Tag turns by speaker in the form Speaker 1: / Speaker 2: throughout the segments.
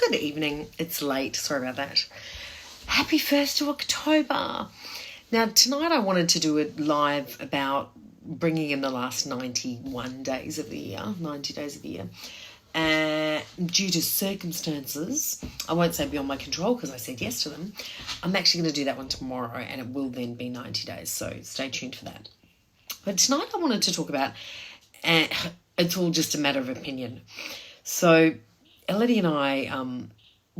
Speaker 1: Good evening. It's late. Sorry about that. Happy 1st of October. Now, tonight I wanted to do a live about bringing in the last 91 days of the year, 90 days of the year. Due to circumstances, I won't say beyond my control because I said yes to them. I'm actually going to do that one tomorrow and it will then be 90 days. So stay tuned for that. But tonight I wanted to talk about, it's all just a matter of opinion. So Elodie and I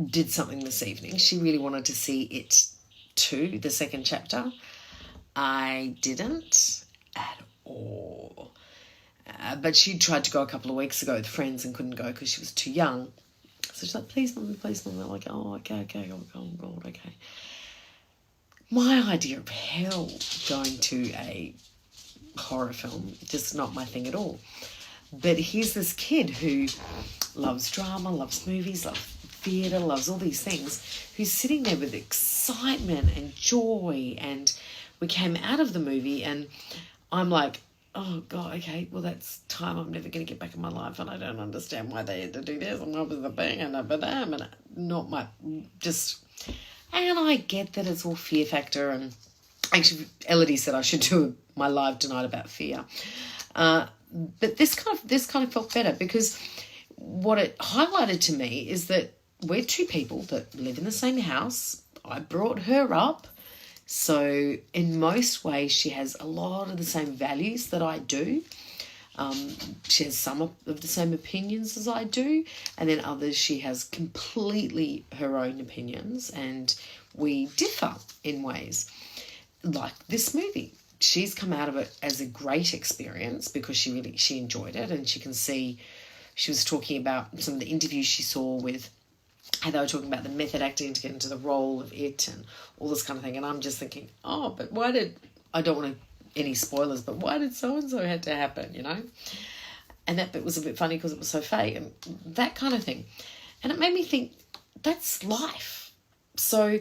Speaker 1: did something this evening. She really wanted to see it too, the second chapter. I didn't at all. But she tried to go a couple of weeks ago with friends and couldn't go because she was too young. So she's like, please, Mummy, please, Mummy. I'm like, oh, okay, oh, God, okay. My idea of hell going to a horror film, just not my thing at all. But here's this kid who loves drama, loves movies, loves theatre, loves all these things, who's sitting there with excitement and joy. And we came out of the movie and I'm like, oh, God, okay, well, that's time I'm never going to get back in my life and I don't understand why they had to do this and what was the thing and not my, just, and I get that it's all fear factor. And actually, Elodie said I should do my live tonight about fear. But this kind of felt better because what it highlighted to me is that we're two people that live in the same house. I brought her up. So in most ways, she has a lot of the same values that I do. She has some of the same opinions as I do. And then others, she has completely her own opinions. And we differ in ways. Like this movie. She's come out of it as a great experience because she enjoyed it, and she can see, she was talking about some of the interviews she saw with how they were talking about the method acting to get into the role of it and all this kind of thing. And I'm just thinking, oh, but I don't want any spoilers, but why did so-and-so had to happen, you know? And that bit was a bit funny because it was so fake and that kind of thing. And it made me think, that's life. So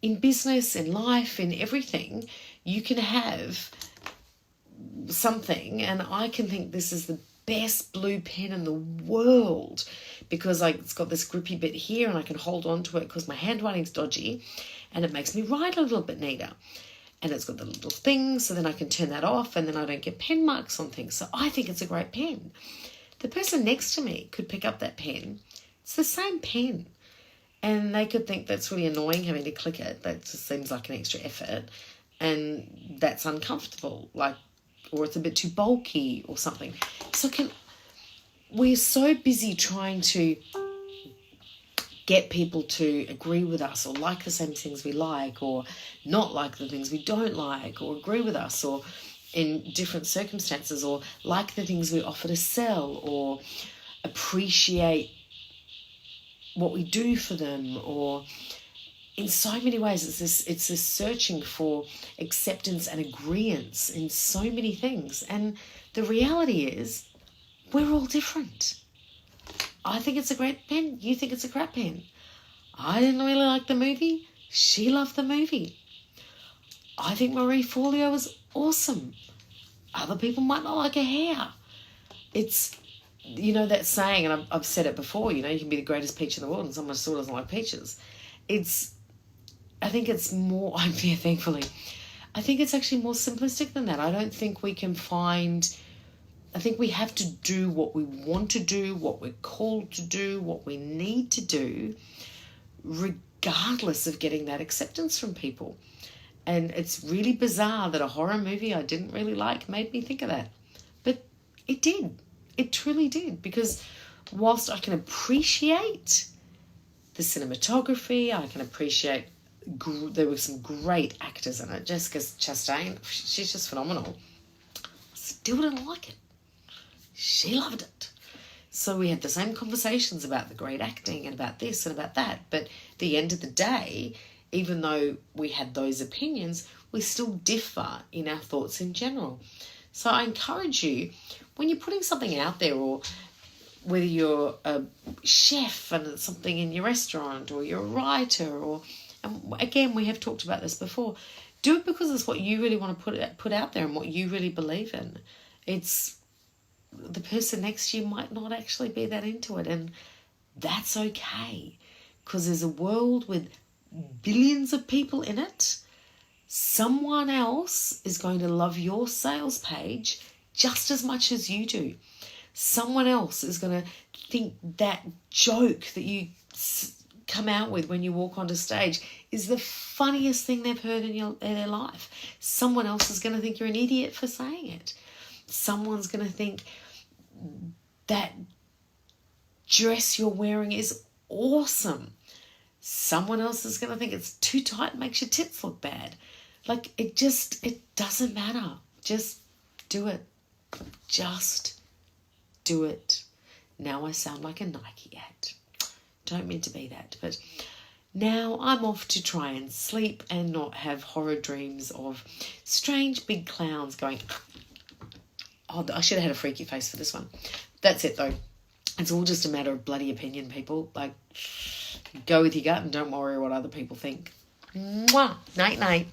Speaker 1: in business, in life, in everything, you can have something and I can think this is the best blue pen in the world because it's got this grippy bit here and I can hold on to it because my handwriting's dodgy and it makes me write a little bit neater. And it's got the little thing so then I can turn that off and then I don't get pen marks on things. So I think it's a great pen. The person next to me could pick up that pen. It's the same pen. And they could think that's really annoying having to click it. That just seems like an extra effort. And that's uncomfortable, or it's a bit too bulky or something. So we're so busy trying to get people to agree with us or like the same things we like or not like the things we don't like or agree with us or in different circumstances or like the things we offer to sell or appreciate what we do for them or... In so many ways, it's this searching for acceptance and agreeance in so many things. And the reality is, we're all different. I think it's a great pen. You think it's a crap pen. I didn't really like the movie. She loved the movie. I think Marie Forleo was awesome. Other people might not like her hair. It's, that saying, and I've said it before, you can be the greatest peach in the world and someone still doesn't like peaches. I think it's more, thankfully, I think it's actually more simplistic than that. I don't think we can I think we have to do what we want to do, what we're called to do, what we need to do, regardless of getting that acceptance from people. And it's really bizarre that a horror movie I didn't really like made me think of that. But it did. It truly did. Because whilst I can appreciate the cinematography, I can appreciate there were some great actors in it. Jessica Chastain, she's just phenomenal. Still didn't like it. She loved it. So we had the same conversations about the great acting and about this and about that. But at the end of the day, even though we had those opinions, we still differ in our thoughts in general. So I encourage you, when you're putting something out there or whether you're a chef and it's something in your restaurant or you're a writer and again, we have talked about this before, do it because it's what you really want to put out there and what you really believe in. It's the person next to you might not actually be that into it and that's okay. because there's a world with billions of people in it. Someone else is going to love your sales page just as much as you do. Someone else is going to think that joke that you come out with when you walk onto stage is the funniest thing they've heard in their life. Someone else is going to think you're an idiot for saying it. Someone's going to think that dress you're wearing is awesome. Someone else is going to think it's too tight, makes your tits look bad. Like, it doesn't matter. Just do it. Just do it. Now I sound like a Nike ad. Don't mean to be that, but now I'm off to try and sleep and not have horror dreams of strange big clowns going, oh, I should have had a freaky face for this one. That's it though. It's all just a matter of bloody opinion, people. Like, go with your gut and don't worry what other people think. Mwah. Night, night.